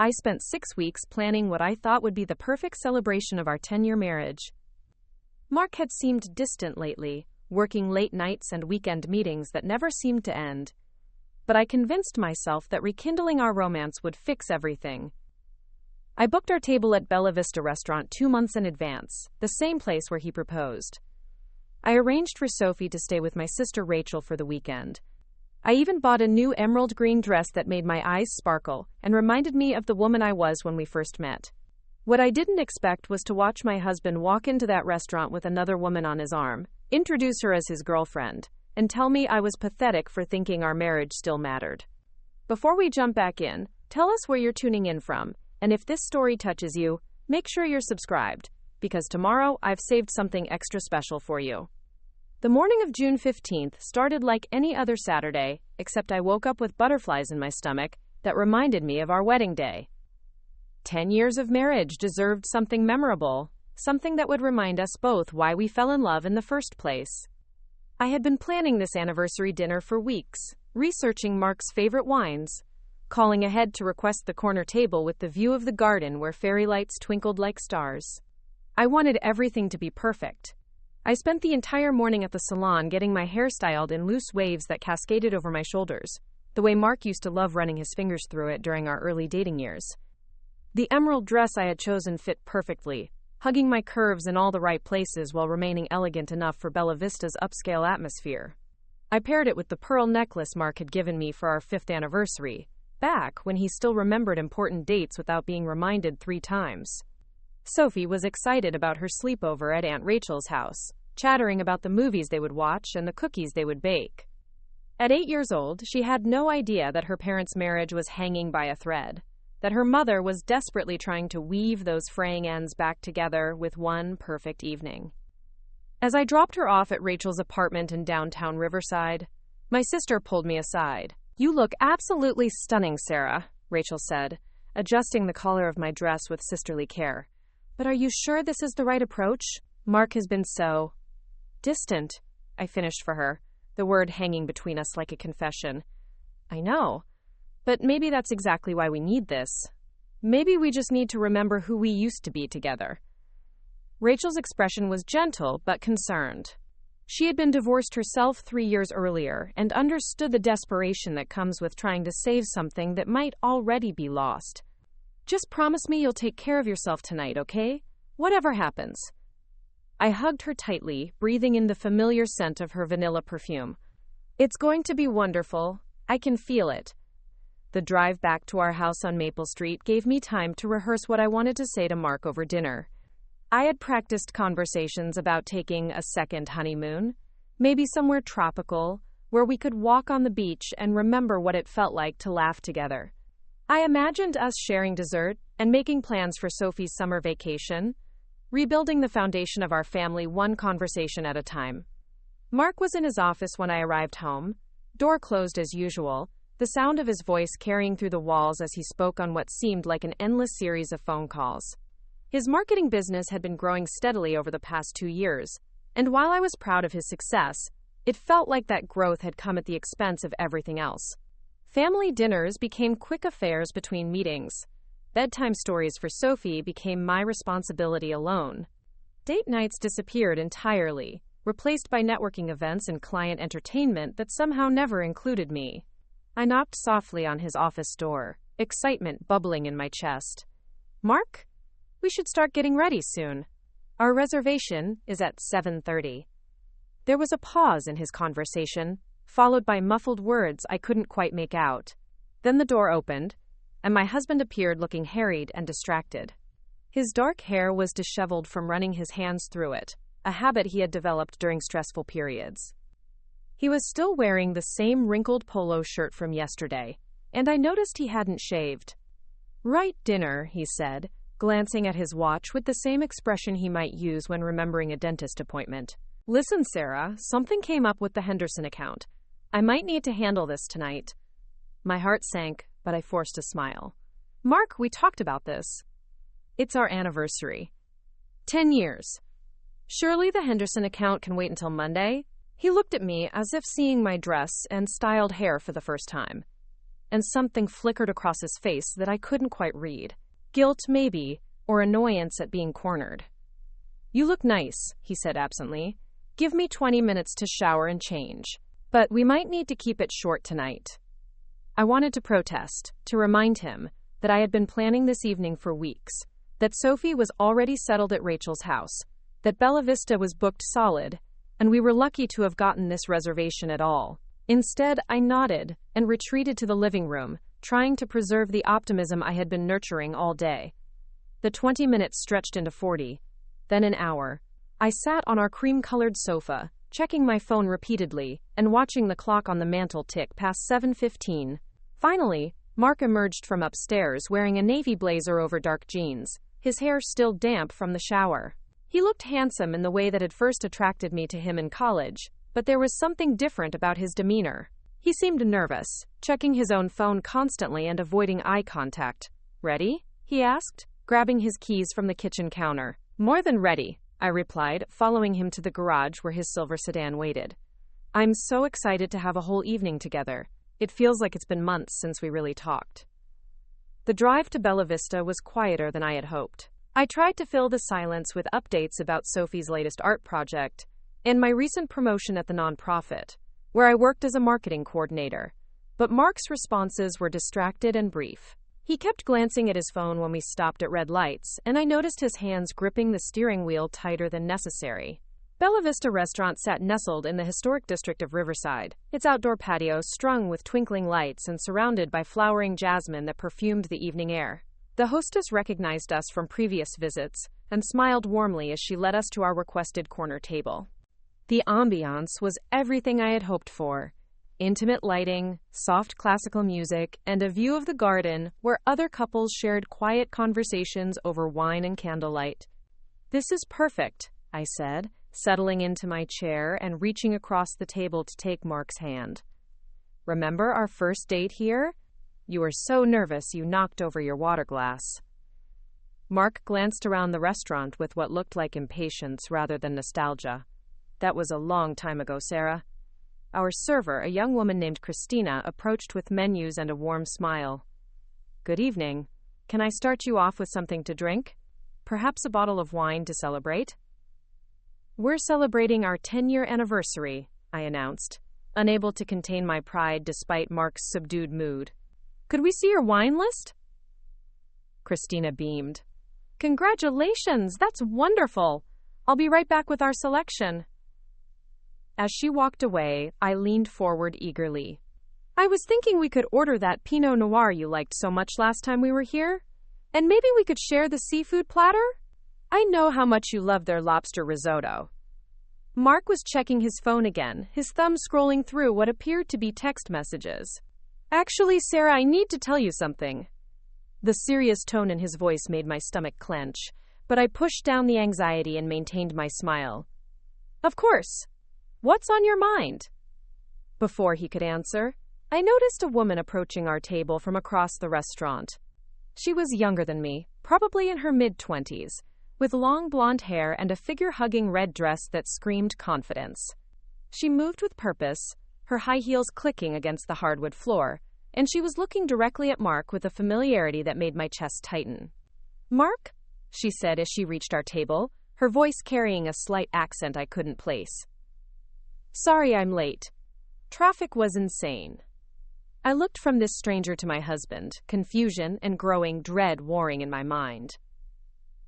I spent 6 weeks planning what I thought would be the perfect celebration of our 10-year marriage. Mark had seemed distant lately, working late nights and weekend meetings that never seemed to end. But I convinced myself that rekindling our romance would fix everything. I booked our table at Bella Vista Restaurant 2 months in advance, the same place where he proposed. I arranged for Sophie to stay with my sister Rachel for the weekend. I even bought a new emerald green dress that made my eyes sparkle and reminded me of the woman I was when we first met. What I didn't expect was to watch my husband walk into that restaurant with another woman on his arm, introduce her as his girlfriend, and tell me I was pathetic for thinking our marriage still mattered. Before we jump back in, tell us where you're tuning in from, and if this story touches you, make sure you're subscribed, because tomorrow I've saved something extra special for you. The morning of June 15th started like any other Saturday, except I woke up with butterflies in my stomach that reminded me of our wedding day. 10 years of marriage deserved something memorable, something that would remind us both why we fell in love in the first place. I had been planning this anniversary dinner for weeks, researching Mark's favorite wines, calling ahead to request the corner table with the view of the garden where fairy lights twinkled like stars. I wanted everything to be perfect. I spent the entire morning at the salon getting my hair styled in loose waves that cascaded over my shoulders, the way Mark used to love running his fingers through it during our early dating years. The emerald dress I had chosen fit perfectly, hugging my curves in all the right places while remaining elegant enough for Bella Vista's upscale atmosphere. I paired it with the pearl necklace Mark had given me for our 5th anniversary, back when he still remembered important dates without being reminded 3 times. Sophie was excited about her sleepover at Aunt Rachel's house, chattering about the movies they would watch and the cookies they would bake. At 8 years old, she had no idea that her parents' marriage was hanging by a thread, that her mother was desperately trying to weave those fraying ends back together with one perfect evening. As I dropped her off at Rachel's apartment in downtown Riverside, my sister pulled me aside. "You look absolutely stunning, Sarah," Rachel said, adjusting the collar of my dress with sisterly care. "But are you sure this is the right approach? Mark has been so distant," I finished for her, the word hanging between us like a confession. "I know. But maybe that's exactly why we need this. Maybe we just need to remember who we used to be together." Rachel's expression was gentle but concerned. She had been divorced herself 3 years earlier and understood the desperation that comes with trying to save something that might already be lost. "Just promise me you'll take care of yourself tonight, okay? Whatever happens." I hugged her tightly, breathing in the familiar scent of her vanilla perfume. "It's going to be wonderful. I can feel it." The drive back to our house on Maple Street gave me time to rehearse what I wanted to say to Mark over dinner. I had practiced conversations about taking a second honeymoon, maybe somewhere tropical, where we could walk on the beach and remember what it felt like to laugh together. I imagined us sharing dessert and making plans for Sophie's summer vacation, rebuilding the foundation of our family one conversation at a time. Mark was in his office when I arrived home, door closed as usual, the sound of his voice carrying through the walls as he spoke on what seemed like an endless series of phone calls. His marketing business had been growing steadily over the past 2 years, and while I was proud of his success, it felt like that growth had come at the expense of everything else. Family dinners became quick affairs between meetings. Bedtime stories for Sophie became my responsibility alone. Date nights disappeared entirely, replaced by networking events and client entertainment that somehow never included me. I knocked softly on his office door, excitement bubbling in my chest. "Mark? We should start getting ready soon. Our reservation is at 7:30. There was a pause in his conversation, followed by muffled words I couldn't quite make out. Then the door opened, and my husband appeared looking harried and distracted. His dark hair was disheveled from running his hands through it, a habit he had developed during stressful periods. He was still wearing the same wrinkled polo shirt from yesterday, and I noticed he hadn't shaved. "Right, dinner," he said, glancing at his watch with the same expression he might use when remembering a dentist appointment. "Listen, Sarah, something came up with the Henderson account. I might need to handle this tonight." My heart sank, but I forced a smile. "Mark, we talked about this. It's our anniversary. 10 years. Surely the Henderson account can wait until Monday?" He looked at me as if seeing my dress and styled hair for the first time. and something flickered across his face that I couldn't quite read. Guilt, maybe, or annoyance at being cornered. "You look nice," he said absently. "Give me 20 minutes to shower and change. But we might need to keep it short tonight." I wanted to protest, to remind him that I had been planning this evening for weeks, that Sophie was already settled at Rachel's house, that Bella Vista was booked solid, and we were lucky to have gotten this reservation at all. Instead, I nodded and retreated to the living room, trying to preserve the optimism I had been nurturing all day. The 20 minutes stretched into 40, then an hour. I sat on our cream-colored sofa, checking my phone repeatedly and watching the clock on the mantel tick past 7:15. Finally, Mark emerged from upstairs wearing a navy blazer over dark jeans, his hair still damp from the shower. He looked handsome in the way that had first attracted me to him in college, but there was something different about his demeanor. He seemed nervous, checking his own phone constantly and avoiding eye contact. "Ready?" he asked, grabbing his keys from the kitchen counter. "More than ready," I replied, following him to the garage where his silver sedan waited. "I'm so excited to have a whole evening together. It feels like it's been months since we really talked." The drive to Bella Vista was quieter than I had hoped. I tried to fill the silence with updates about Sophie's latest art project and my recent promotion at the nonprofit, where I worked as a marketing coordinator, but Mark's responses were distracted and brief. He kept glancing at his phone when we stopped at red lights, and I noticed his hands gripping the steering wheel tighter than necessary. Bella Vista Restaurant sat nestled in the historic district of Riverside, its outdoor patio strung with twinkling lights and surrounded by flowering jasmine that perfumed the evening air. The hostess recognized us from previous visits and smiled warmly as she led us to our requested corner table. The ambiance was everything I had hoped for. Intimate lighting, soft classical music, and a view of the garden where other couples shared quiet conversations over wine and candlelight. "This is perfect," I said, settling into my chair and reaching across the table to take Mark's hand. "Remember our first date here? You were so nervous you knocked over your water glass." Mark glanced around the restaurant with what looked like impatience rather than nostalgia. "That was a long time ago, Sarah." Our server, a young woman named Christina, approached with menus and a warm smile. "Good evening. Can I start you off with something to drink? Perhaps a bottle of wine to celebrate?" "We're celebrating our 10-year anniversary," I announced, unable to contain my pride despite Mark's subdued mood. "Could we see your wine list?" Christina beamed. "Congratulations, that's wonderful. I'll be right back with our selection." As she walked away, I leaned forward eagerly. "I was thinking we could order that Pinot Noir you liked so much last time we were here. And maybe we could share the seafood platter? I know how much you love their lobster risotto." Mark was checking his phone again, his thumb scrolling through what appeared to be text messages. "Actually, Sarah, I need to tell you something." The serious tone in his voice made my stomach clench, but I pushed down the anxiety and maintained my smile. "Of course. What's on your mind?" Before he could answer, I noticed a woman approaching our table from across the restaurant. She was younger than me, probably in her mid-20s, with long blonde hair and a figure-hugging red dress that screamed confidence. She moved with purpose, her high heels clicking against the hardwood floor, and she was looking directly at Mark with a familiarity that made my chest tighten. "Mark?" she said as she reached our table, her voice carrying a slight accent I couldn't place. "Sorry I'm late. Traffic was insane." I looked from this stranger to my husband, confusion and growing dread warring in my mind.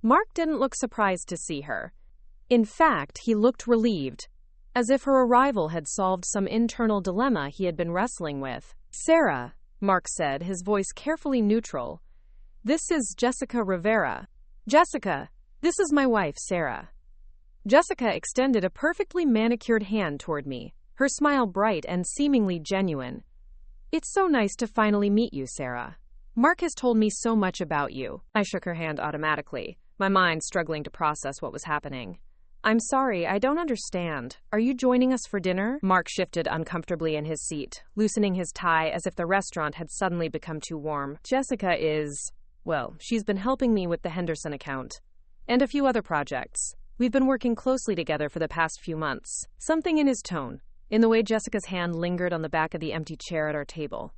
Mark didn't look surprised to see her. In fact, he looked relieved, as if her arrival had solved some internal dilemma he had been wrestling with. "Sarah," Mark said, his voice carefully neutral. "This is Jessica Rivera." "Jessica, this is my wife, Sarah." Jessica extended a perfectly manicured hand toward me, her smile bright and seemingly genuine. "It's so nice to finally meet you, Sarah. Mark has told me so much about you." I shook her hand automatically, my mind struggling to process what was happening. "I'm sorry, I don't understand. Are you joining us for dinner?" Mark shifted uncomfortably in his seat, loosening his tie as if the restaurant had suddenly become too warm. "Jessica is, well, she's been helping me with the Henderson account, and a few other projects. We've been working closely together for the past few months." Something in his tone, in the way Jessica's hand lingered on the back of the empty chair at our table.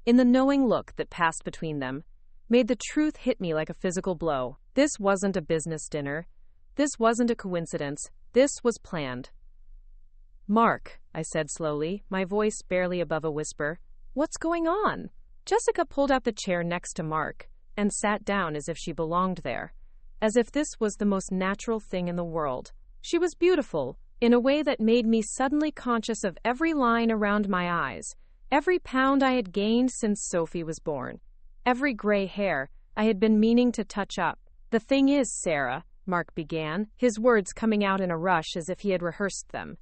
in the knowing look that passed between them, made the truth hit me like a physical blow. This wasn't a business dinner. This wasn't a coincidence. This was planned. "Mark," I said slowly, my voice barely above a whisper. "What's going on?" Jessica pulled out the chair next to Mark and sat down as if she belonged there, as if this was the most natural thing in the world. She was beautiful, in a way that made me suddenly conscious of every line around my eyes, every pound I had gained since Sophie was born, every gray hair I had been meaning to touch up. "The thing is, Sarah," Mark began, his words coming out in a rush as if he had rehearsed them,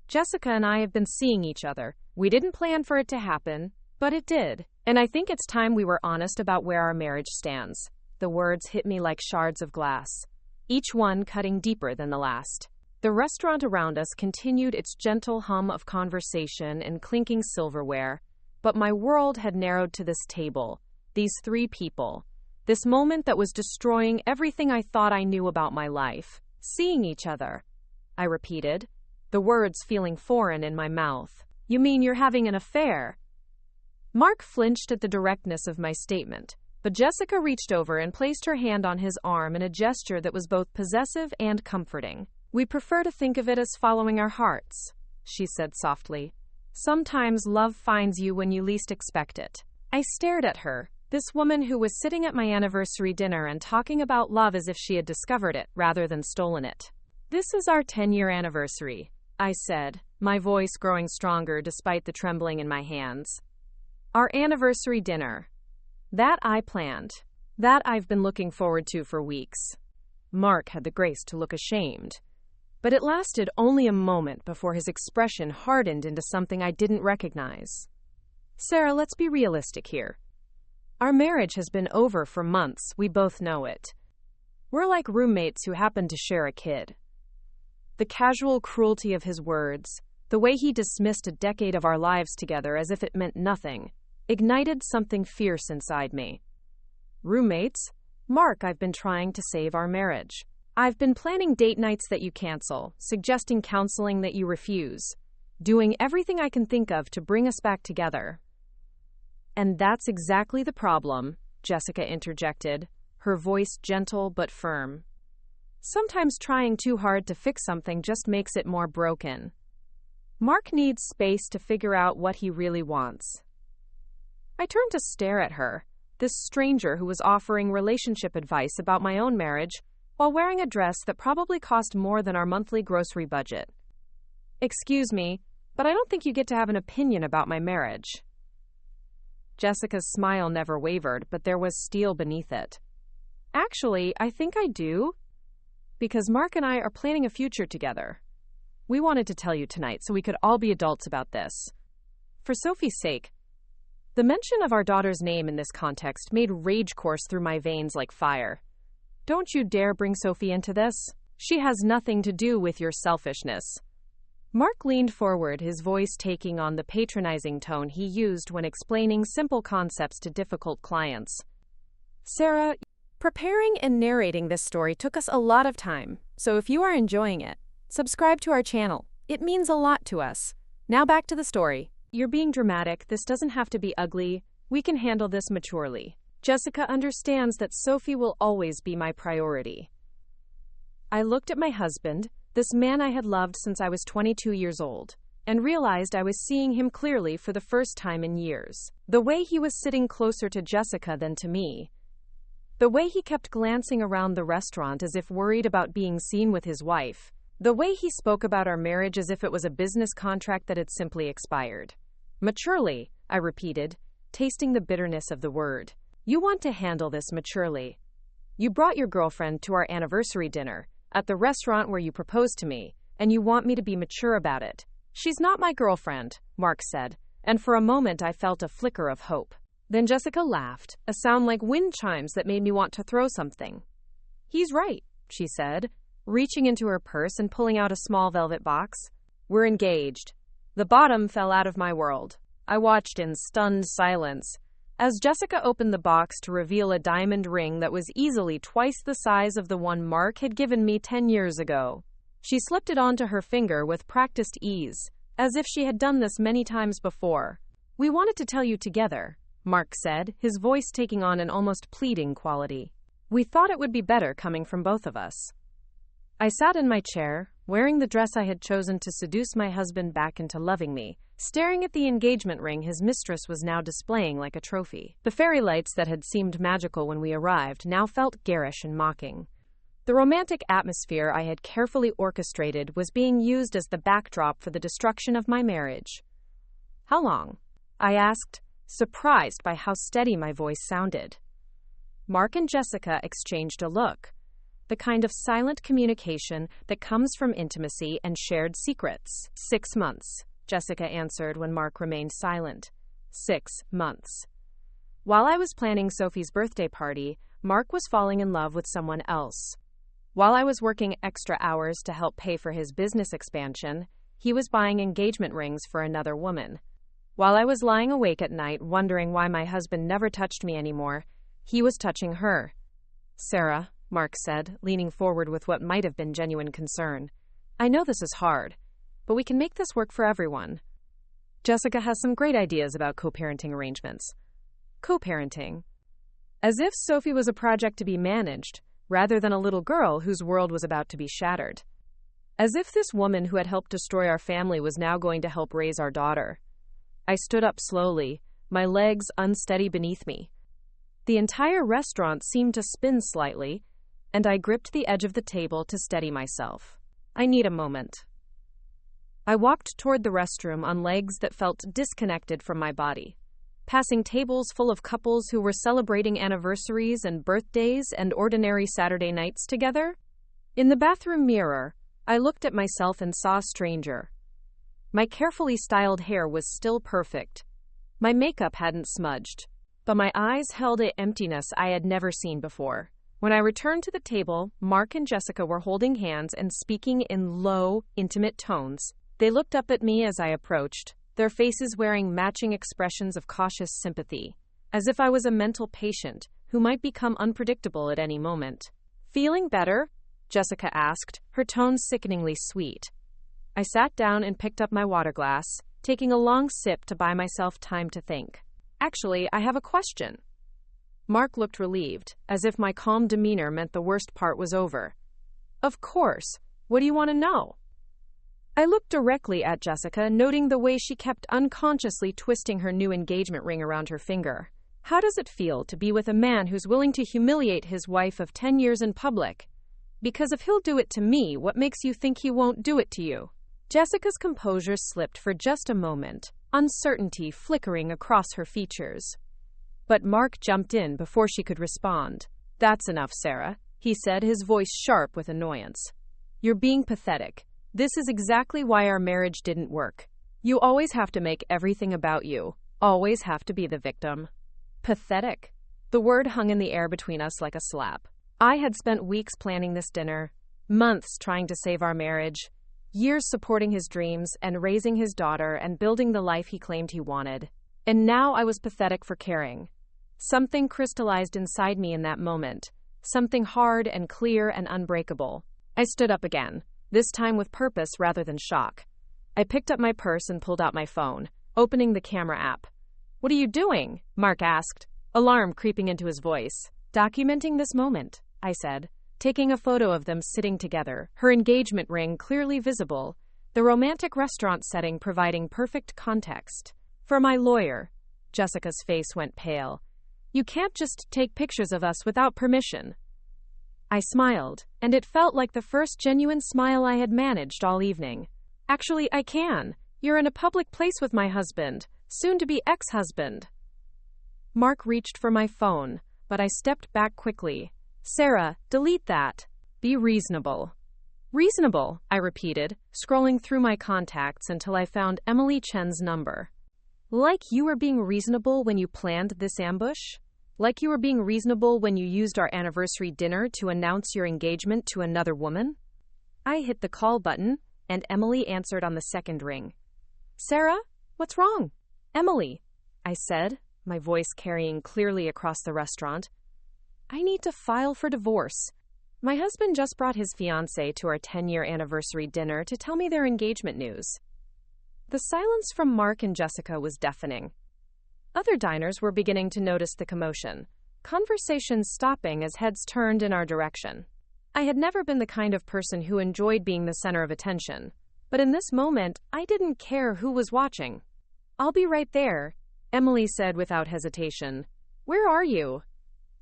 "Jessica and I have been seeing each other. We didn't plan for it to happen, but it did. And I think it's time we were honest about where our marriage stands." The words hit me like shards of glass, each one cutting deeper than the last. The restaurant around us continued its gentle hum of conversation and clinking silverware, but my world had narrowed to this table, these three people, this moment that was destroying everything I thought I knew about my life. "Seeing each other," I repeated, the words feeling foreign in my mouth. "You mean you're having an affair?" Mark flinched at the directness of my statement, but Jessica reached over and placed her hand on his arm in a gesture that was both possessive and comforting. "We prefer to think of it as following our hearts," she said softly. "Sometimes love finds you when you least expect it." I stared at her, this woman who was sitting at my anniversary dinner and talking about love as if she had discovered it rather than stolen it. "This is our 10-year anniversary," I said, my voice growing stronger despite the trembling in my hands. "Our anniversary dinner. That I planned. That I've been looking forward to for weeks." Mark had the grace to look ashamed, but it lasted only a moment before his expression hardened into something I didn't recognize. "Sarah, let's be realistic here. Our marriage has been over for months, we both know it. We're like roommates who happen to share a kid." The casual cruelty of his words, the way he dismissed a decade of our lives together as if it meant nothing, ignited something fierce inside me. "Roommates? Mark, I've been trying to save our marriage. I've been planning date nights that you cancel, suggesting counseling that you refuse, doing everything I can think of to bring us back together." "And that's exactly the problem," Jessica interjected, her voice gentle but firm. "Sometimes trying too hard to fix something just makes it more broken. Mark needs space to figure out what he really wants." I turned to stare at her, this stranger who was offering relationship advice about my own marriage while wearing a dress that probably cost more than our monthly grocery budget. "Excuse me, but I don't think you get to have an opinion about my marriage." Jessica's smile never wavered, but there was steel beneath it. "Actually, I think I do. Because Mark and I are planning a future together. We wanted to tell you tonight so we could all be adults about this. For Sophie's sake." The mention of our daughter's name in this context made rage course through my veins like fire. "Don't you dare bring Sophie into this. She has nothing to do with your selfishness." Mark leaned forward, his voice taking on the patronizing tone he used when explaining simple concepts to difficult clients. "Sarah, preparing and narrating this story took us a lot of time, so if you are enjoying it, subscribe to our channel. It means a lot to us. Now back to the story." "You're being dramatic. This doesn't have to be ugly. We can handle this maturely. Jessica understands that Sophie will always be my priority." I looked at my husband, this man I had loved since I was 22 years old, and realized I was seeing him clearly for the first time in years. The way he was sitting closer to Jessica than to me. The way he kept glancing around the restaurant as if worried about being seen with his wife. The way he spoke about our marriage as if it was a business contract that had simply expired. "Maturely," I repeated, tasting the bitterness of the word. "You want to handle this maturely. You brought your girlfriend to our anniversary dinner, at the restaurant where you proposed to me, and you want me to be mature about it." "She's not my girlfriend," Mark said, and for a moment I felt a flicker of hope. Then Jessica laughed, a sound like wind chimes that made me want to throw something. "He's right," she said, reaching into her purse and pulling out a small velvet box. "We're engaged." The bottom fell out of my world. I watched in stunned silence as Jessica opened the box to reveal a diamond ring that was easily twice the size of the one Mark had given me 10 years ago. She slipped it onto her finger with practiced ease, as if she had done this many times before. "We wanted to tell you together," Mark said, his voice taking on an almost pleading quality. We thought it would be better coming from both of us. I sat in my chair, wearing the dress I had chosen to seduce my husband back into loving me, staring at the engagement ring his mistress was now displaying like a trophy. The fairy lights that had seemed magical when we arrived now felt garish and mocking. The romantic atmosphere I had carefully orchestrated was being used as the backdrop for the destruction of my marriage. How long? I asked, surprised by how steady my voice sounded. Mark and Jessica exchanged a look, the kind of silent communication that comes from intimacy and shared secrets. 6 months, Jessica answered when Mark remained silent. 6 months. While I was planning Sophie's birthday party, Mark was falling in love with someone else. While I was working extra hours to help pay for his business expansion, he was buying engagement rings for another woman. While I was lying awake at night wondering why my husband never touched me anymore, he was touching her. Sarah, Mark said, leaning forward with what might have been genuine concern. I know this is hard, but we can make this work for everyone. Jessica has some great ideas about co-parenting arrangements. Co-parenting? As if Sophie was a project to be managed, rather than a little girl whose world was about to be shattered. As if this woman who had helped destroy our family was now going to help raise our daughter. I stood up slowly, my legs unsteady beneath me. The entire restaurant seemed to spin slightly, and I gripped the edge of the table to steady myself. I need a moment. I walked toward the restroom on legs that felt disconnected from my body, passing tables full of couples who were celebrating anniversaries and birthdays and ordinary Saturday nights together. In the bathroom mirror, I looked at myself and saw a stranger. My carefully styled hair was still perfect. My makeup hadn't smudged, but my eyes held an emptiness I had never seen before. When I returned to the table, Mark and Jessica were holding hands and speaking in low, intimate tones. They looked up at me as I approached, their faces wearing matching expressions of cautious sympathy, as if I was a mental patient who might become unpredictable at any moment. Feeling better? Jessica asked, her tone sickeningly sweet. I sat down and picked up my water glass, taking a long sip to buy myself time to think. Actually, I have a question. Mark looked relieved, as if my calm demeanor meant the worst part was over. Of course. What do you want to know? I looked directly at Jessica, noting the way she kept unconsciously twisting her new engagement ring around her finger. How does it feel to be with a man who's willing to humiliate his wife of 10 years in public? Because if he'll do it to me, what makes you think he won't do it to you? Jessica's composure slipped for just a moment, uncertainty flickering across her features. But Mark jumped in before she could respond. That's enough, Sarah, he said, his voice sharp with annoyance. You're being pathetic. This is exactly why our marriage didn't work. You always have to make everything about you. Always have to be the victim. Pathetic. The word hung in the air between us like a slap. I had spent weeks planning this dinner, months trying to save our marriage, years supporting his dreams and raising his daughter and building the life he claimed he wanted. And now I was pathetic for caring. Something crystallized inside me in that moment, something hard and clear and unbreakable. I stood up again, this time with purpose rather than shock. I picked up my purse and pulled out my phone, opening the camera app. What are you doing? Mark asked, alarm creeping into his voice. Documenting this moment, I said, taking a photo of them sitting together, her engagement ring clearly visible, the romantic restaurant setting providing perfect context. For my lawyer. Jessica's face went pale. You can't just take pictures of us without permission. I smiled, and it felt like the first genuine smile I had managed all evening. Actually, I can. You're in a public place with my husband, soon-to-be ex-husband. Mark reached for my phone, but I stepped back quickly. Sarah, delete that. Be reasonable. Reasonable, I repeated, scrolling through my contacts until I found Emily Chen's number. Like you were being reasonable when you planned this ambush? Like you were being reasonable when you used our anniversary dinner to announce your engagement to another woman? I hit the call button, and Emily answered on the second ring. Sarah, what's wrong? Emily, I said, my voice carrying clearly across the restaurant. I need to file for divorce. My husband just brought his fiancée to our 10-year anniversary dinner to tell me their engagement news. The silence from Mark and Jessica was deafening. Other diners were beginning to notice the commotion, conversations stopping as heads turned in our direction. I had never been the kind of person who enjoyed being the center of attention, but in this moment, I didn't care who was watching. "I'll be right there," Emily said without hesitation. "Where are you?"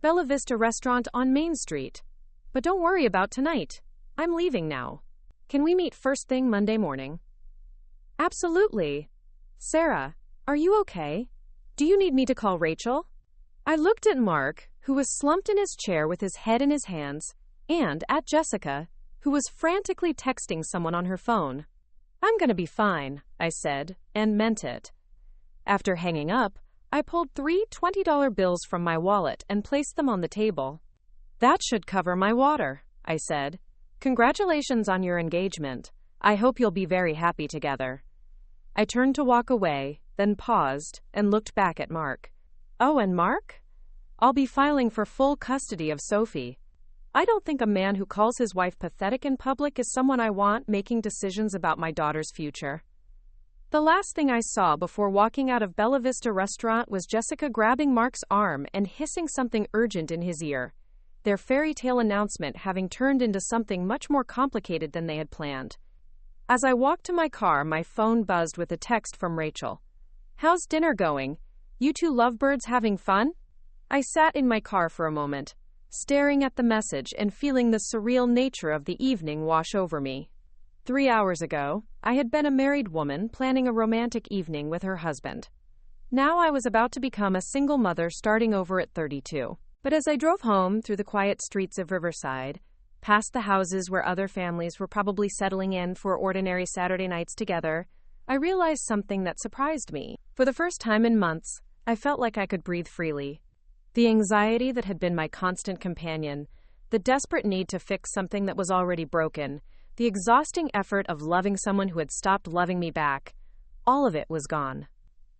"Bella Vista Restaurant on Main Street. But don't worry about tonight. I'm leaving now. Can we meet first thing Monday morning?" "Absolutely. Sarah, are you okay? Do you need me to call Rachel?" I looked at Mark, who was slumped in his chair with his head in his hands, and at Jessica, who was frantically texting someone on her phone. "I'm gonna be fine," I said, and meant it. After hanging up, I pulled 3 $20 bills from my wallet and placed them on the table. "That should cover my water," I said. "Congratulations on your engagement. I hope you'll be very happy together." I turned to walk away, then paused and looked back at Mark. "Oh, and Mark? I'll be filing for full custody of Sophie. I don't think a man who calls his wife pathetic in public is someone I want making decisions about my daughter's future." The last thing I saw before walking out of Bella Vista Restaurant was Jessica grabbing Mark's arm and hissing something urgent in his ear, their fairy tale announcement having turned into something much more complicated than they had planned. As I walked to my car, my phone buzzed with a text from Rachel. "How's dinner going? You two lovebirds having fun?" I sat in my car for a moment, staring at the message and feeling the surreal nature of the evening wash over me. 3 hours ago, I had been a married woman planning a romantic evening with her husband. Now I was about to become a single mother starting over at 32. But as I drove home through the quiet streets of Riverside, past the houses where other families were probably settling in for ordinary Saturday nights together, I realized something that surprised me. For the first time in months, I felt like I could breathe freely. The anxiety that had been my constant companion, the desperate need to fix something that was already broken, the exhausting effort of loving someone who had stopped loving me back, all of it was gone.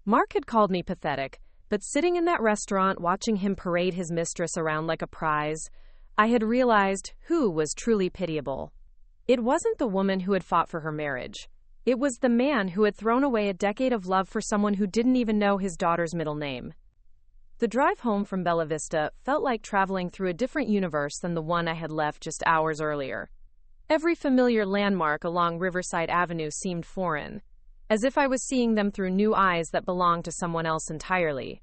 Mark had called me pathetic, but sitting in that restaurant watching him parade his mistress around like a prize, I had realized who was truly pitiable. It wasn't the woman who had fought for her marriage. It was the man who had thrown away a decade of love for someone who didn't even know his daughter's middle name. The drive home from Bella Vista felt like traveling through a different universe than the one I had left just hours earlier. Every familiar landmark along Riverside Avenue seemed foreign, as if I was seeing them through new eyes that belonged to someone else entirely.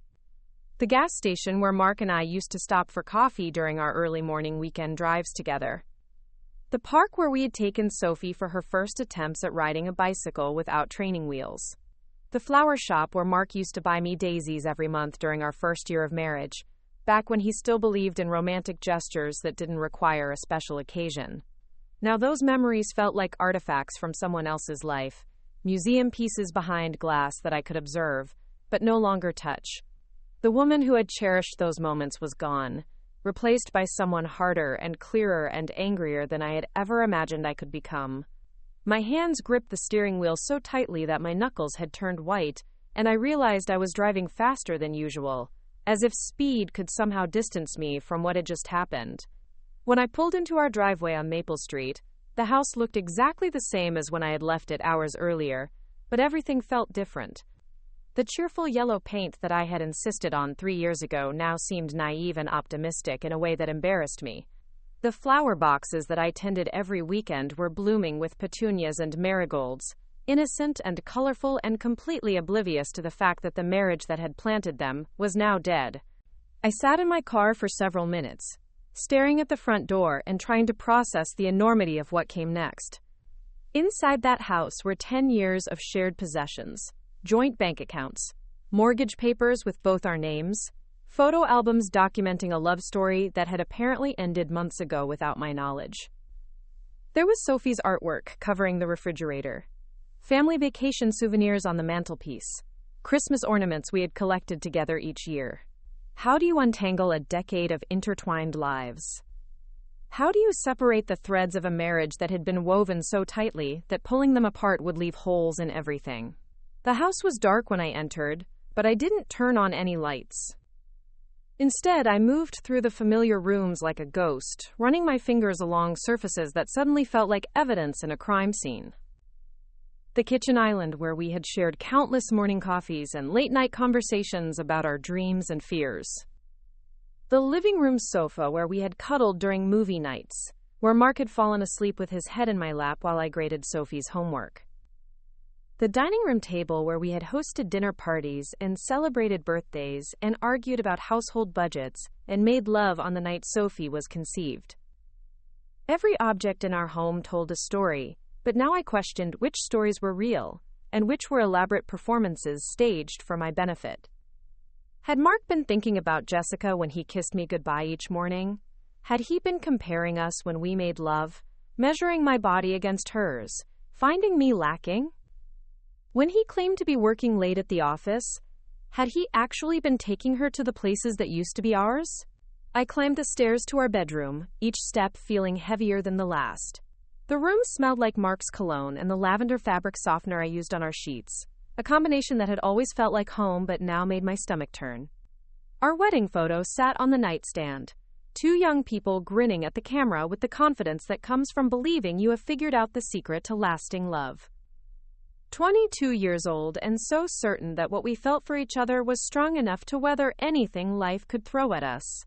The gas station where Mark and I used to stop for coffee during our early morning weekend drives together. The park where we had taken Sophie for her first attempts at riding a bicycle without training wheels. The flower shop where Mark used to buy me daisies every month during our first year of marriage, back when he still believed in romantic gestures that didn't require a special occasion. Now those memories felt like artifacts from someone else's life, museum pieces behind glass that I could observe, but no longer touch. The woman who had cherished those moments was gone, replaced by someone harder and clearer and angrier than I had ever imagined I could become. My hands gripped the steering wheel so tightly that my knuckles had turned white, and I realized I was driving faster than usual, as if speed could somehow distance me from what had just happened. When I pulled into our driveway on Maple Street, the house looked exactly the same as when I had left it hours earlier, but everything felt different. The cheerful yellow paint that I had insisted on 3 years ago now seemed naive and optimistic in a way that embarrassed me. The flower boxes that I tended every weekend were blooming with petunias and marigolds, innocent and colorful and completely oblivious to the fact that the marriage that had planted them was now dead. I sat in my car for several minutes, staring at the front door and trying to process the enormity of what came next. Inside that house were 10 years of shared possessions, joint bank accounts, mortgage papers with both our names, photo albums documenting a love story that had apparently ended months ago without my knowledge. There was Sophie's artwork covering the refrigerator, family vacation souvenirs on the mantelpiece, Christmas ornaments we had collected together each year. How do you untangle a decade of intertwined lives? How do you separate the threads of a marriage that had been woven so tightly that pulling them apart would leave holes in everything? The house was dark when I entered, but I didn't turn on any lights. Instead, I moved through the familiar rooms like a ghost, running my fingers along surfaces that suddenly felt like evidence in a crime scene. The kitchen island where we had shared countless morning coffees and late-night conversations about our dreams and fears. The living room sofa where we had cuddled during movie nights, where Mark had fallen asleep with his head in my lap while I graded Sophie's homework. The dining room table where we had hosted dinner parties and celebrated birthdays and argued about household budgets and made love on the night Sophie was conceived. Every object in our home told a story, but now I questioned which stories were real and which were elaborate performances staged for my benefit. Had Mark been thinking about Jessica when he kissed me goodbye each morning? Had he been comparing us when we made love, measuring my body against hers, finding me lacking? When he claimed to be working late at the office, had he actually been taking her to the places that used to be ours? I climbed the stairs to our bedroom, each step feeling heavier than the last. The room smelled like Mark's cologne and the lavender fabric softener I used on our sheets, a combination that had always felt like home but now made my stomach turn. Our wedding photo sat on the nightstand, two young people grinning at the camera with the confidence that comes from believing you have figured out the secret to lasting love. 22 years old and so certain that what we felt for each other was strong enough to weather anything life could throw at us.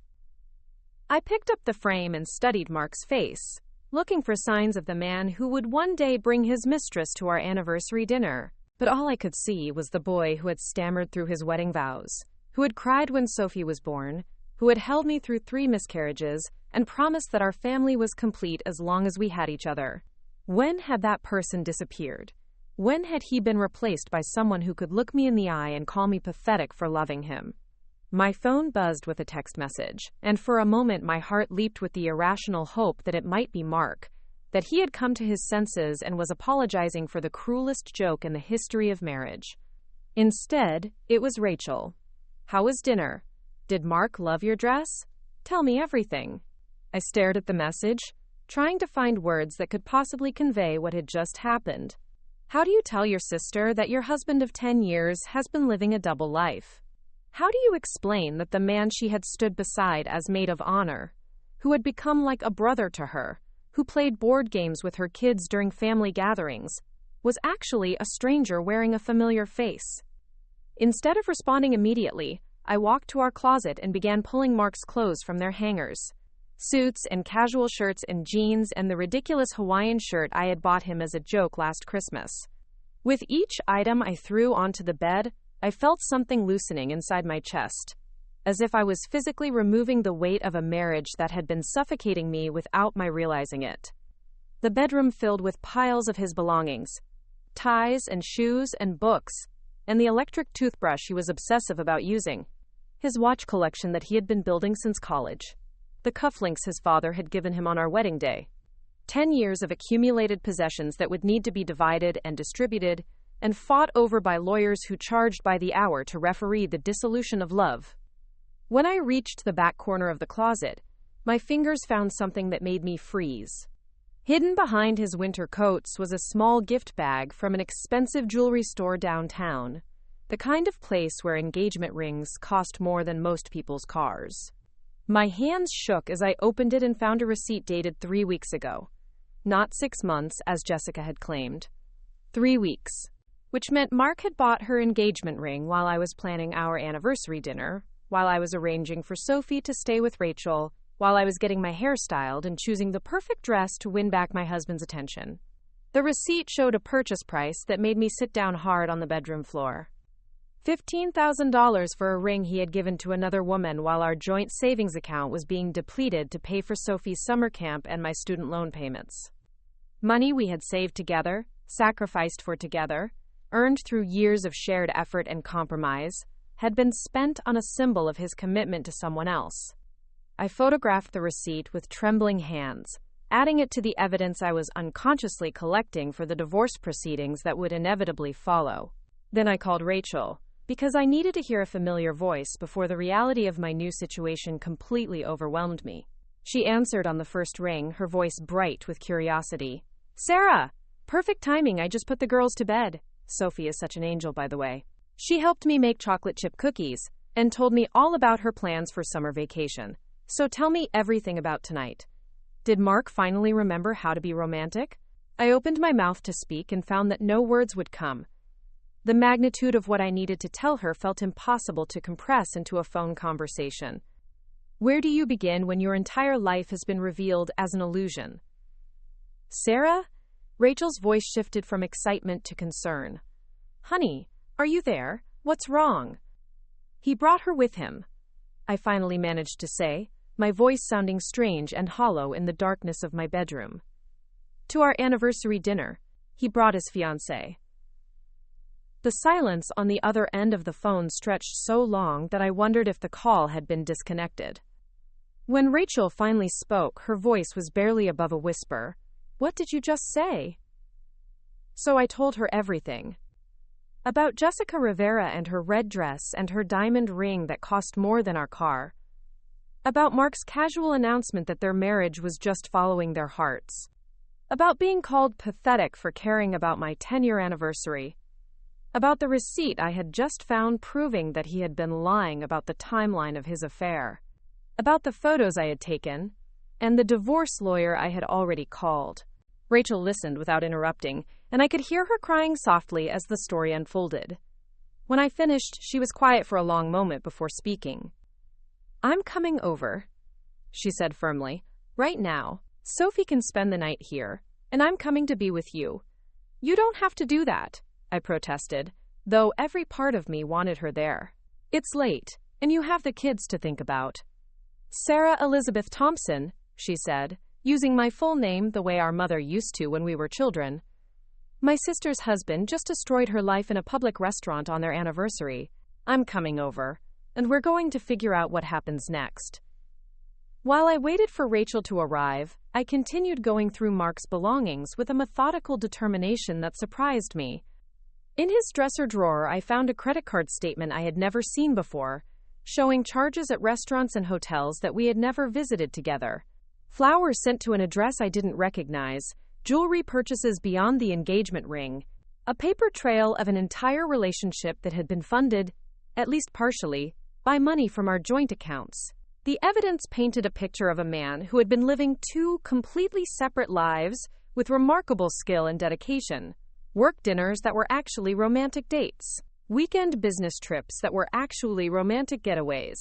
I picked up the frame and studied Mark's face, looking for signs of the man who would one day bring his mistress to our anniversary dinner. But all I could see was the boy who had stammered through his wedding vows, who had cried when Sophie was born, who had held me through 3 miscarriages, and promised that our family was complete as long as we had each other. When had that person disappeared? When had he been replaced by someone who could look me in the eye and call me pathetic for loving him? My phone buzzed with a text message, and for a moment my heart leaped with the irrational hope that it might be Mark, that he had come to his senses and was apologizing for the cruelest joke in the history of marriage. Instead, it was Rachel. How was dinner? Did Mark love your dress? Tell me everything. I stared at the message, trying to find words that could possibly convey what had just happened. How do you tell your sister that your husband of 10 years has been living a double life? How do you explain that the man she had stood beside as maid of honor, who had become like a brother to her, who played board games with her kids during family gatherings, was actually a stranger wearing a familiar face? Instead of responding immediately, I walked to our closet and began pulling Mark's clothes from their hangers. Suits and casual shirts and jeans and the ridiculous Hawaiian shirt I had bought him as a joke last Christmas. With each item I threw onto the bed, I felt something loosening inside my chest, as if I was physically removing the weight of a marriage that had been suffocating me without my realizing it. The bedroom filled with piles of his belongings, ties and shoes and books, and the electric toothbrush he was obsessive about using, his watch collection that he had been building since college, the cufflinks his father had given him on our wedding day, 10 years of accumulated possessions that would need to be divided and distributed and fought over by lawyers who charged by the hour to referee the dissolution of love. When I reached the back corner of the closet, my fingers found something that made me freeze. Hidden behind his winter coats was a small gift bag from an expensive jewelry store downtown, the kind of place where engagement rings cost more than most people's cars. My hands shook as I opened it and found a receipt dated 3 weeks ago. Not 6 months, as Jessica had claimed. 3 weeks. Which meant Mark had bought her engagement ring while I was planning our anniversary dinner, while I was arranging for Sophie to stay with Rachel, while I was getting my hair styled and choosing the perfect dress to win back my husband's attention. The receipt showed a purchase price that made me sit down hard on the bedroom floor. $15,000 for a ring he had given to another woman while our joint savings account was being depleted to pay for Sophie's summer camp and my student loan payments. Money we had saved together, sacrificed for together, earned through years of shared effort and compromise, had been spent on a symbol of his commitment to someone else. I photographed the receipt with trembling hands, adding it to the evidence I was unconsciously collecting for the divorce proceedings that would inevitably follow. Then I called Rachel, because I needed to hear a familiar voice before the reality of my new situation completely overwhelmed me. She answered on the first ring, her voice bright with curiosity. "Sarah! Perfect timing, I just put the girls to bed." Sophie is such an angel, by the way. She helped me make chocolate chip cookies and told me all about her plans for summer vacation. So tell me everything about tonight. Did Mark finally remember how to be romantic? I opened my mouth to speak and found that no words would come. The magnitude of what I needed to tell her felt impossible to compress into a phone conversation. Where do you begin when your entire life has been revealed as an illusion? Sarah? Rachel's voice shifted from excitement to concern. Honey, are you there? What's wrong? He brought her with him, I finally managed to say, my voice sounding strange and hollow in the darkness of my bedroom. To our anniversary dinner, he brought his fiancée. The silence on the other end of the phone stretched so long that I wondered if the call had been disconnected. When Rachel finally spoke, her voice was barely above a whisper. What did you just say? So I told her everything. About Jessica Rivera and her red dress and her diamond ring that cost more than our car. About Mark's casual announcement that their marriage was just following their hearts. About being called pathetic for caring about my 10-year anniversary. About the receipt I had just found proving that he had been lying about the timeline of his affair. About the photos I had taken, and the divorce lawyer I had already called. Rachel listened without interrupting, and I could hear her crying softly as the story unfolded. When I finished, she was quiet for a long moment before speaking. I'm coming over, she said firmly. Right now. Sophie can spend the night here, and I'm coming to be with you. You don't have to do that, I protested, though every part of me wanted her there. It's late, and you have the kids to think about. Sarah Elizabeth Thompson, she said, using my full name the way our mother used to when we were children. My sister's husband just destroyed her life in a public restaurant on their anniversary. I'm coming over, and we're going to figure out what happens next. While I waited for Rachel to arrive, I continued going through Mark's belongings with a methodical determination that surprised me. In his dresser drawer, I found a credit card statement I had never seen before, showing charges at restaurants and hotels that we had never visited together. Flowers sent to an address I didn't recognize, jewelry purchases beyond the engagement ring, a paper trail of an entire relationship that had been funded, at least partially, by money from our joint accounts. The evidence painted a picture of a man who had been living two completely separate lives with remarkable skill and dedication. Work dinners that were actually romantic dates. Weekend business trips that were actually romantic getaways.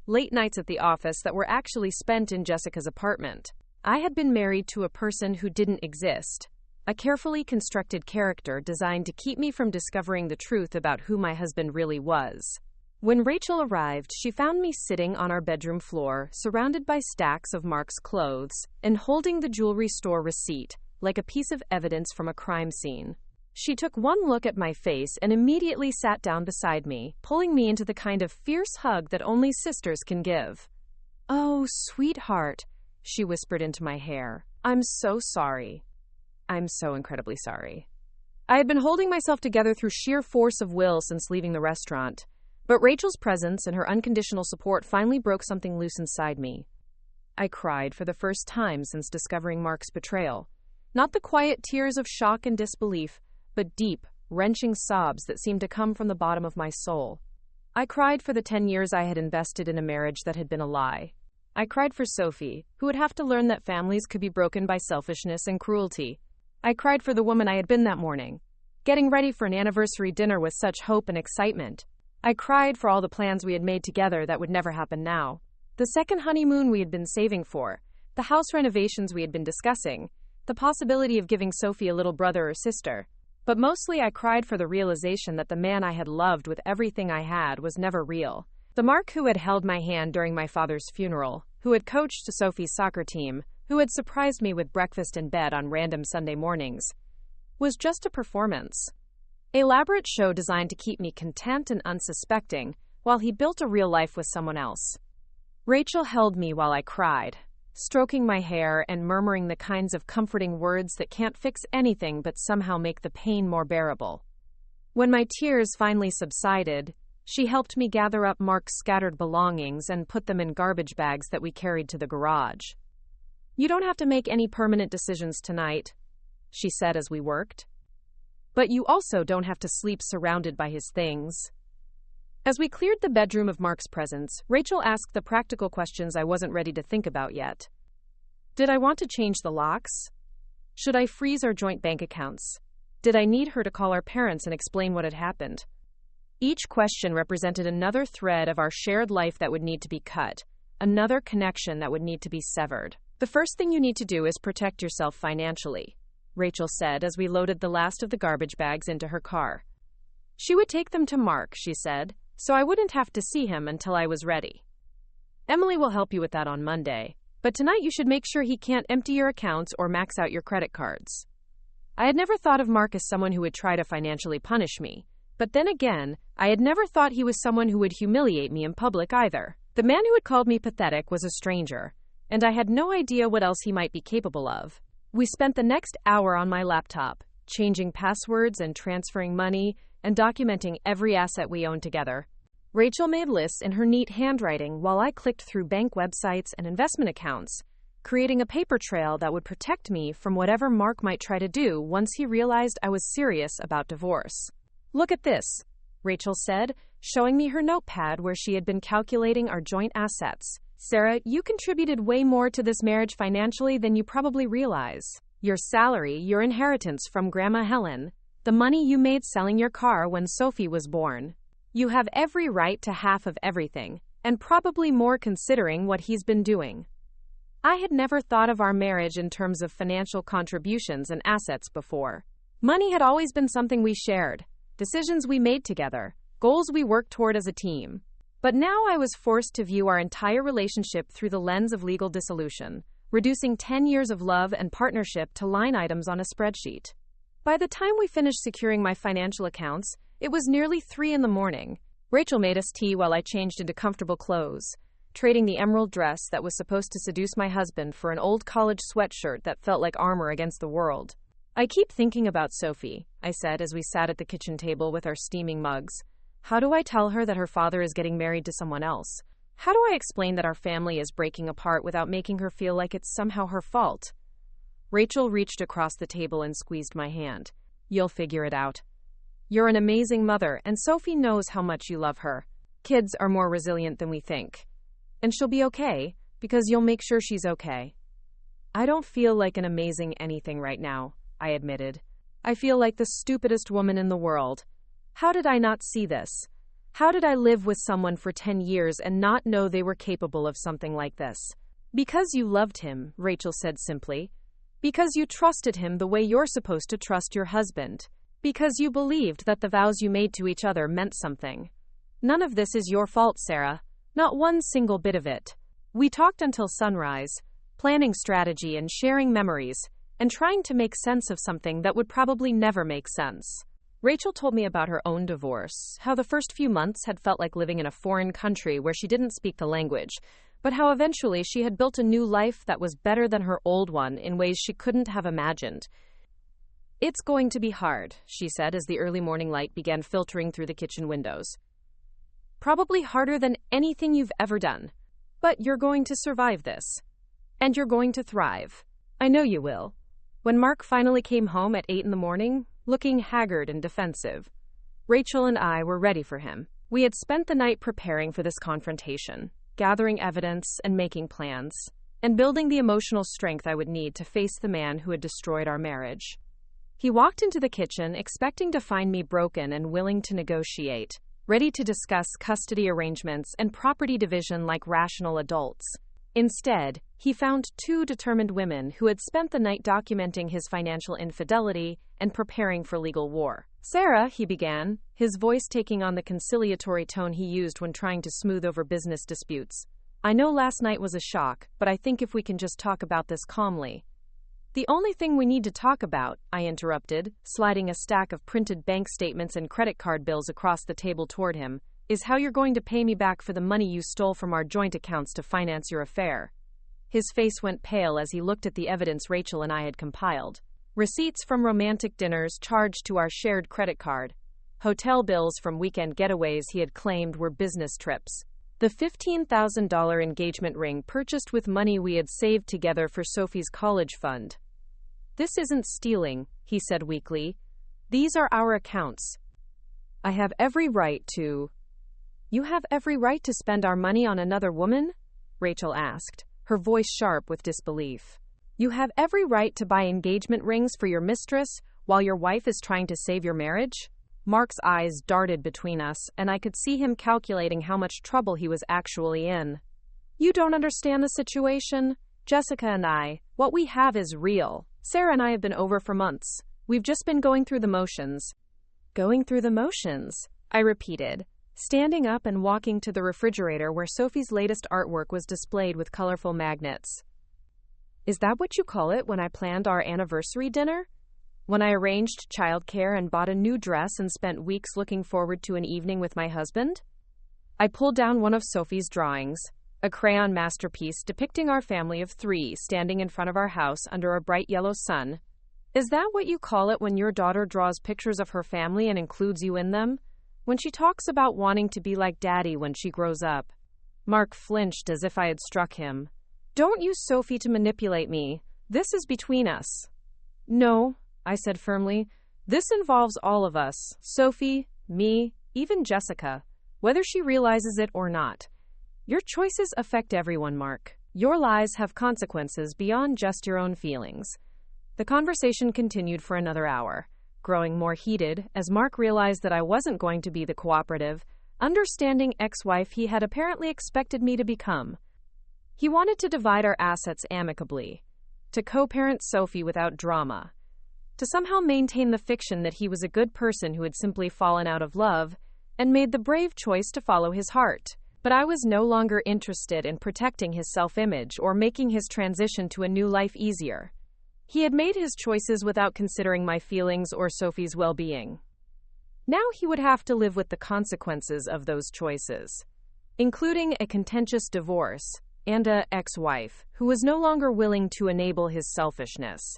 Late nights at the office that were actually spent in Jessica's apartment. I had been married to a person who didn't exist. A carefully constructed character designed to keep me from discovering the truth about who my husband really was. When Rachel arrived, she found me sitting on our bedroom floor, surrounded by stacks of Mark's clothes, and holding the jewelry store receipt, like a piece of evidence from a crime scene. She took one look at my face and immediately sat down beside me, pulling me into the kind of fierce hug that only sisters can give. Oh, sweetheart, she whispered into my hair. I'm so sorry. I'm so incredibly sorry. I had been holding myself together through sheer force of will since leaving the restaurant. But Rachel's presence and her unconditional support finally broke something loose inside me. I cried for the first time since discovering Mark's betrayal. Not the quiet tears of shock and disbelief, but deep, wrenching sobs that seemed to come from the bottom of my soul. I cried for the 10 years I had invested in a marriage that had been a lie. I cried for Sophie, who would have to learn that families could be broken by selfishness and cruelty. I cried for the woman I had been that morning, getting ready for an anniversary dinner with such hope and excitement. I cried for all the plans we had made together that would never happen now. The second honeymoon we had been saving for, the house renovations we had been discussing, the possibility of giving Sophie a little brother or sister. But mostly I cried for the realization that the man I had loved with everything I had was never real. The Mark who had held my hand during my father's funeral, who had coached Sophie's soccer team, who had surprised me with breakfast in bed on random Sunday mornings, was just a performance. An elaborate show designed to keep me content and unsuspecting, while he built a real life with someone else. Rachel held me while I cried, stroking my hair and murmuring the kinds of comforting words that can't fix anything but somehow make the pain more bearable. When my tears finally subsided, she helped me gather up Mark's scattered belongings and put them in garbage bags that we carried to the garage. You don't have to make any permanent decisions tonight, she said as we worked. But you also don't have to sleep surrounded by his things. As we cleared the bedroom of Mark's presence, Rachel asked the practical questions I wasn't ready to think about yet. Did I want to change the locks? Should I freeze our joint bank accounts? Did I need her to call our parents and explain what had happened? Each question represented another thread of our shared life that would need to be cut, another connection that would need to be severed. The first thing you need to do is protect yourself financially, Rachel said as we loaded the last of the garbage bags into her car. She would take them to Mark, she said, so I wouldn't have to see him until I was ready. Emily will help you with that on Monday, but tonight you should make sure he can't empty your accounts or max out your credit cards. I had never thought of Mark as someone who would try to financially punish me, but then again, I had never thought he was someone who would humiliate me in public either. The man who had called me pathetic was a stranger, and I had no idea what else he might be capable of. We spent the next hour on my laptop, changing passwords and transferring money and documenting every asset we owned together. Rachel made lists in her neat handwriting while I clicked through bank websites and investment accounts, creating a paper trail that would protect me from whatever Mark might try to do once he realized I was serious about divorce. Look at this, Rachel said, showing me her notepad where she had been calculating our joint assets. Sarah, you contributed way more to this marriage financially than you probably realize. Your salary, your inheritance from Grandma Helen, the money you made selling your car when Sophie was born. You have every right to half of everything, and probably more considering what he's been doing. I had never thought of our marriage in terms of financial contributions and assets before. Money had always been something we shared, decisions we made together, goals we worked toward as a team. But now I was forced to view our entire relationship through the lens of legal dissolution, reducing 10 years of love and partnership to line items on a spreadsheet. By the time we finished securing my financial accounts, it was nearly 3 a.m. Rachel made us tea while I changed into comfortable clothes, trading the emerald dress that was supposed to seduce my husband for an old college sweatshirt that felt like armor against the world. I keep thinking about Sophie, I said as we sat at the kitchen table with our steaming mugs. How do I tell her that her father is getting married to someone else? How do I explain that our family is breaking apart without making her feel like it's somehow her fault? Rachel reached across the table and squeezed my hand. You'll figure it out. You're an amazing mother, and Sophie knows how much you love her. Kids are more resilient than we think. And she'll be okay, because you'll make sure she's okay. I don't feel like an amazing anything right now, I admitted. I feel like the stupidest woman in the world. How did I not see this? How did I live with someone for 10 years and not know they were capable of something like this? Because you loved him, Rachel said simply. Because you trusted him the way you're supposed to trust your husband. Because you believed that the vows you made to each other meant something. None of this is your fault, Sarah. Not one single bit of it. We talked until sunrise, planning strategy and sharing memories, and trying to make sense of something that would probably never make sense. Rachel told me about her own divorce, how the first few months had felt like living in a foreign country where she didn't speak the language, but how eventually she had built a new life that was better than her old one in ways she couldn't have imagined. It's going to be hard, she said as the early morning light began filtering through the kitchen windows. Probably harder than anything you've ever done. But you're going to survive this. And you're going to thrive. I know you will. When Mark finally came home at 8 a.m, looking haggard and defensive, Rachel and I were ready for him. We had spent the night preparing for this confrontation, gathering evidence and making plans, and building the emotional strength I would need to face the man who had destroyed our marriage. He walked into the kitchen expecting to find me broken and willing to negotiate, ready to discuss custody arrangements and property division like rational adults. Instead, he found 2 determined women who had spent the night documenting his financial infidelity and preparing for legal war. Sarah, he began, his voice taking on the conciliatory tone he used when trying to smooth over business disputes. I know last night was a shock, but I think if we can just talk about this calmly. The only thing we need to talk about, I interrupted, sliding a stack of printed bank statements and credit card bills across the table toward him, is how you're going to pay me back for the money you stole from our joint accounts to finance your affair. His face went pale as he looked at the evidence Rachel and I had compiled. Receipts from romantic dinners charged to our shared credit card. Hotel bills from weekend getaways he had claimed were business trips. The $15,000 engagement ring purchased with money we had saved together for Sophie's college fund. This isn't stealing, he said weakly. These are our accounts. I have every right to... You have every right to spend our money on another woman? Rachel asked, her voice sharp with disbelief. You have every right to buy engagement rings for your mistress while your wife is trying to save your marriage? Mark's eyes darted between us, and I could see him calculating how much trouble he was actually in. You don't understand the situation. Jessica and I, what we have is real. Sarah and I have been over for months. We've just been going through the motions. Going through the motions, I repeated, standing up and walking to the refrigerator where Sophie's latest artwork was displayed with colorful magnets. Is that what you call it when I planned our anniversary dinner? When I arranged childcare and bought a new dress and spent weeks looking forward to an evening with my husband? I pulled down one of Sophie's drawings, a crayon masterpiece depicting our family of 3 standing in front of our house under a bright yellow sun. Is that what you call it when your daughter draws pictures of her family and includes you in them? When she talks about wanting to be like Daddy when she grows up? Mark flinched as if I had struck him. Don't use Sophie to manipulate me. This is between us. No, I said firmly. This involves all of us. Sophie, me, even Jessica, whether she realizes it or not. Your choices affect everyone, Mark. Your lies have consequences beyond just your own feelings. The conversation continued for another hour, growing more heated as Mark realized that I wasn't going to be the cooperative, understanding ex-wife he had apparently expected me to become. He wanted to divide our assets amicably, to co-parent Sophie without drama, to somehow maintain the fiction that he was a good person who had simply fallen out of love and made the brave choice to follow his heart. But I was no longer interested in protecting his self-image or making his transition to a new life easier. He had made his choices without considering my feelings or Sophie's well-being. Now he would have to live with the consequences of those choices, including a contentious divorce and an ex-wife who was no longer willing to enable his selfishness.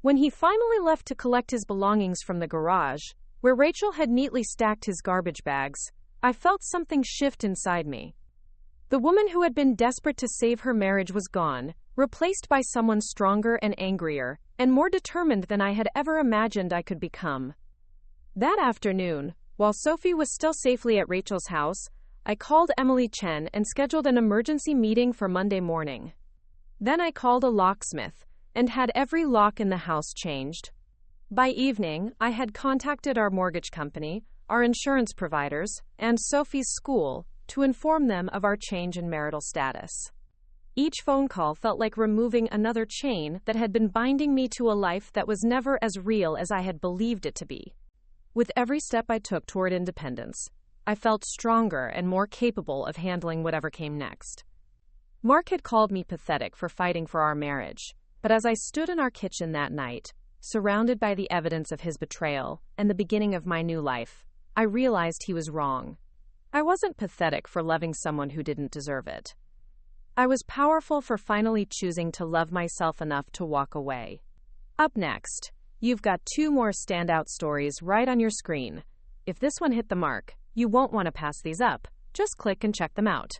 When he finally left to collect his belongings from the garage, where Rachel had neatly stacked his garbage bags, I felt something shift inside me. The woman who had been desperate to save her marriage was gone, replaced by someone stronger and angrier, and more determined than I had ever imagined I could become. That afternoon, while Sophie was still safely at Rachel's house, I called Emily Chen and scheduled an emergency meeting for Monday morning. Then I called a locksmith and had every lock in the house changed. By evening, I had contacted our mortgage company, our insurance providers, and Sophie's school to inform them of our change in marital status. Each phone call felt like removing another chain that had been binding me to a life that was never as real as I had believed it to be. With every step I took toward independence, I felt stronger and more capable of handling whatever came next. Mark had called me pathetic for fighting for our marriage, but as I stood in our kitchen that night, surrounded by the evidence of his betrayal and the beginning of my new life, I realized he was wrong. I wasn't pathetic for loving someone who didn't deserve it. I was powerful for finally choosing to love myself enough to walk away. Up next, you've got 2 more standout stories right on your screen. If this one hit the mark, you won't want to pass these up. Just click and check them out.